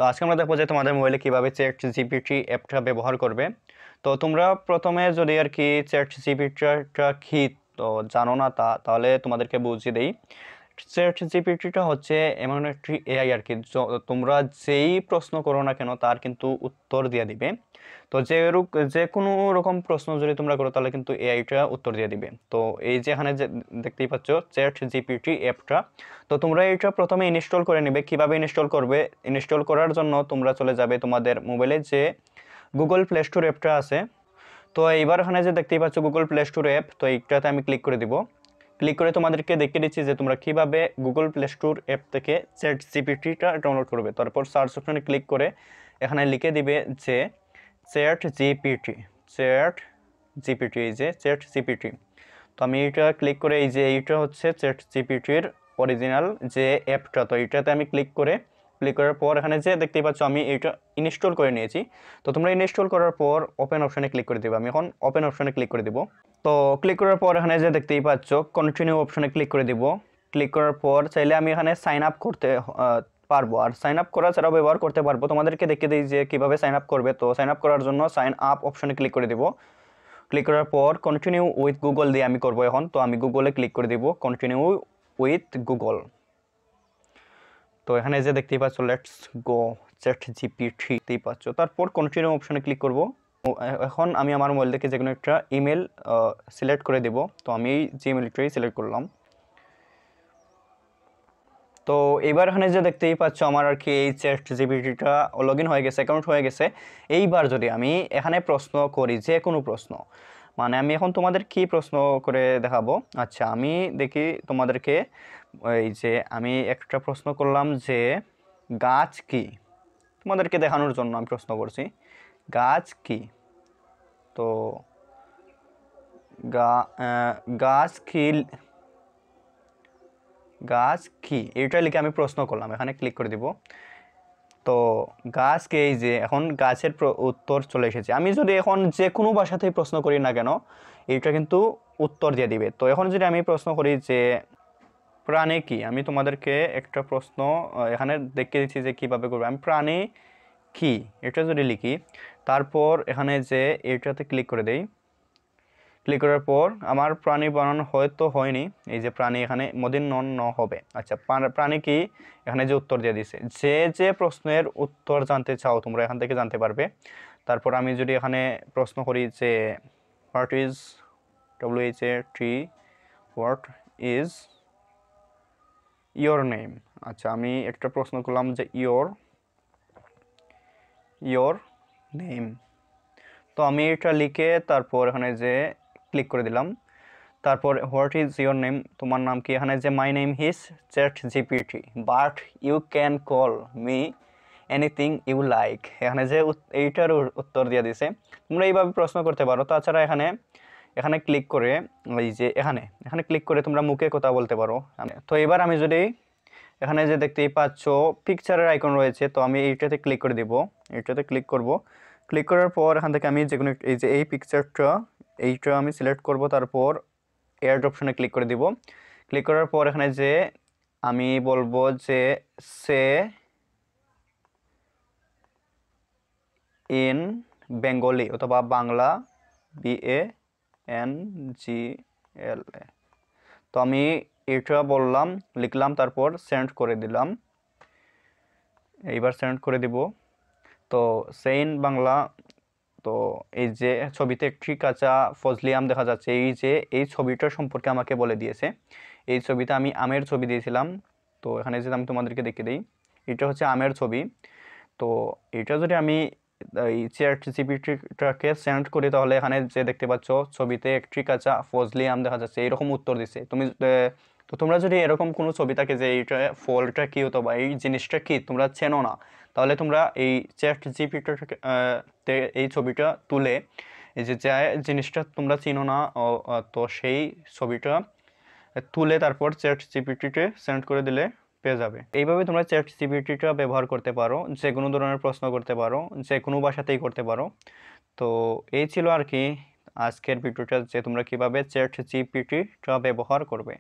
তো আজকে আমরা দেখবো যে তোমাদের মোবাইলে কিভাবে চ্যাট জিপিটি অ্যাপটা ব্যবহার করবে। তো তোমরা প্রথমে যদি আর কি চ্যাট জিপিটিটা কি তো জানো না তাহলে তোমাদেরকে বুঝিয়ে দেই। চ্যাট জিপিটিটা হচ্ছে এমন একটি এআই আর কি, তোমরা যেই প্রশ্ন করো না কেন তার কিন্তু উত্তর দিয়ে দিবে। তো যে কোনো রকম প্রশ্ন যদি তোমরা করো তাহলে কিন্তু এআইটা উত্তর দিয়ে দিবে। তো এই যে এখানে যে দেখতেই পাচ্ছ চ্যাট জিপিটি অ্যাপটা, তো তোমরা এটা প্রথমে ইনস্টল করে নেবে। কিভাবে ইনস্টল করবে? ইনস্টল করার জন্য তোমরা চলে যাবে তোমাদের মোবাইলে যে গুগল প্লে স্টোর অ্যাপটা আছে। তো এইবার এখানে যে দেখতেই পাচ্ছ গুগল প্লে স্টোর অ্যাপ, তো এইটাতে আমি ক্লিক করে দিব। ক্লিক করে তোমাদেরকে দেখিয়ে দিচ্ছি যে তোমরা কিভাবে গুগল প্লে স্টোর অ্যাপ থেকে চ্যাট জিপিটিটা ডাউনলোড করবে। তারপর সার্চ অপশনে ক্লিক করে এখানে লিখে দিবে যে চ্যাট জিপিটি, চ্যাট জিপিটি, এই যে চ্যাট জিপিটি। তো আমি এটা ক্লিক করে এই যে এইটা হচ্ছে চ্যাট জিপিটির অরিজিনাল যে অ্যাপটা, তো এইটাতে আমি ক্লিক করার পর এখানে যে দেখতেই পাচ্ছ আমি এইটা ইনস্টল করে নিয়েছি। তো তোমরা ইনস্টল করার পর ওপেন অপশানে ক্লিক করে দেবে। আমি এখন ওপেন অপশানে ক্লিক করে দেব। তো ক্লিক করার পর এখানে যে দেখতেই পাচ্ছ কন্টিনিউ অপশানে ক্লিক করে দিব। ক্লিক করার পর চাইলে আমি এখানে সাইন আপ করতে পারবো, আর সাইন আপ করা ছাড়াও ব্যবহার করতে পারবো। তোমাদেরকে দেখিয়ে দিই যে কীভাবে সাইন আপ করবে। তো সাইন আপ করার জন্য সাইন আপ অপশানে ক্লিক করে দিব। ক্লিক করার পর কন্টিনিউ উইথ গুগল দিয়ে আমি করবো এখন। তো আমি গুগলে ক্লিক করে দিব, কন্টিনিউ উইথ গুগল। তো এখানে যে দেখতেই পাচ্ছ লেটস গো চ্যাট জিপিটি দেখতেই পাচ্ছ। তারপর কন্টিনিউ অপশানে ক্লিক করব। এখন আমি আমার মোবাইল থেকে যে কোনো একটা ইমেল সিলেক্ট করে দেব। তো আমি জিমেলটাই সিলেক্ট করলাম। তো এবার এখানে যে দেখতেই পাচ্ছ আমার আর কি এই চ্যাট জিপিটিটা লগ ইন হয়ে গেছে, অ্যাকাউন্ট হয়ে গেছে। এইবার যদি আমি এখানে প্রশ্ন করি, যে কোনো প্রশ্ন, মানে আমি এখন তোমাদের কি প্রশ্ন করে দেখাবো। আচ্ছা, আমি দেখি তোমাদেরকে এই যে আমি একটা প্রশ্ন করলাম যে গাছ কি, তোমাদেরকে দেখানোর জন্য আমি প্রশ্ন করছি গাছ কি। তো গাছ কি, গাছ কি এটা লিখে আমি প্রশ্ন করলাম, এখানে ক্লিক করে দিব। তো গাছকে এই যে এখন গাছের উত্তর চলে এসেছে। আমি যদি এখন যে কোনো ভাষাতেই প্রশ্ন করি না কেন এটা কিন্তু উত্তর দিয়ে দিবে। তো এখন যদি আমি প্রশ্ন করি যে প্রাণী কি, আমি তোমাদেরকে একটা প্রশ্ন এখানে দেখিয়ে দিচ্ছি যে কীভাবে করবে। আমি প্রাণী কি এটা যদি লিখি, তারপর এখানে যে এটাতে ক্লিক করে দেই। ক্লিক করার পর আমার প্রাণী বানানো হয়তো হয়নি, এই যে প্রাণী এখানে মদিন নন ন হবে। আচ্ছা, প্রাণী কি এখানে যে উত্তর দিয়ে দিছে। যে প্রশ্নের উত্তর জানতে চাও তোমরা এখান থেকে জানতে পারবে। তারপর আমি যদি এখানে প্রশ্ন করি যে what is WHAT, what is your name. আচ্ছা, আমি একটা প্রশ্ন করলাম যে ইয়োর নেম। তো আমি এটা লিখে তারপর এখানে যে ক্লিক করে দিলাম। তারপর হোয়াট ইজ ইয়োর নেম, তোমার নাম কি। এখানে যে my name is ChatGPT but you can call me anything you like, এখানে যে এইটার উত্তর দিয়ে দিছে। তোমরা এইভাবে প্রশ্ন করতে পারো। তাছাড়া এখানে ক্লিক করে এই যে এখানে ক্লিক করে তোমরা মুখে কথা বলতে পারো। তো এবার আমি যদি এখানে যে দেখতেই পাচ্ছ পিকচারের আইকন রয়েছে, তো আমি এইটাতে ক্লিক করে দিব। এইটাতে ক্লিক করব। ক্লিক করার পর এখান থেকে আমি যে কোনো এই যে এই পিকচারটা এইটা আমি সিলেক্ট করব। তারপর এয়ার অপশনে ক্লিক করে দিব। ক্লিক করার পর এখানে যে আমি বলবো যে সে ইন বেঙ্গলি অথবা বাংলা BANGLA। তো আমি এটা বললাম, লিখলাম, তারপর সেন্ড করে দিলাম। এইবার সেন্ড করে দিব। তো সে ইন বাংলা, তো এই যে ছবিতে একটি কাঁচা ফজলি আম দেখা যাচ্ছে, এই যে এই ছবিটা সম্পর্কে আমাকে বলে দিয়েছে। এই ছবিতে আমি আমের ছবি দিয়েছিলাম। তো এখানে যে আমি তোমাদেরকে দেখিয়ে দিই, এটা হচ্ছে আমের ছবি। তো এটা যদি আমি এই চ্যাট জিপিটিটাকে সেন্ড করি তাহলে এখানে যে দেখতে পাচ্ছ ছবিতে একটি কাঁচা ফজলি আম দেখা যাচ্ছে, এইরকম উত্তর দিছে। তো তোমরা যদি এরকম কোনো ছবি থাকে যে এইটা ফলটা কী হতো বা এই জিনিসটা কি তোমরা চেনো না, তাহলে তোমরা এই চ্যাট জিপিটিতে এই ছবিটা তুলে এই যে জিনিসটা তোমরা চিনো না, তো সেই ছবিটা তুলে তারপর চ্যাট জিপিটিতে সেন্ড করে দিলে পেয়ে যাবে। এইভাবে তোমরা চ্যাট জিপিটিটা ব্যবহার করতে পারো, যে কোনো ধরনের প্রশ্ন করতে পারো, যে কোনো ভাষাতেই করতে পারো। তো এই ছিল আর কি আজকের ভিডিওটা, যে তোমরা কিভাবে চ্যাট জিপিটিটা ব্যবহার করবে।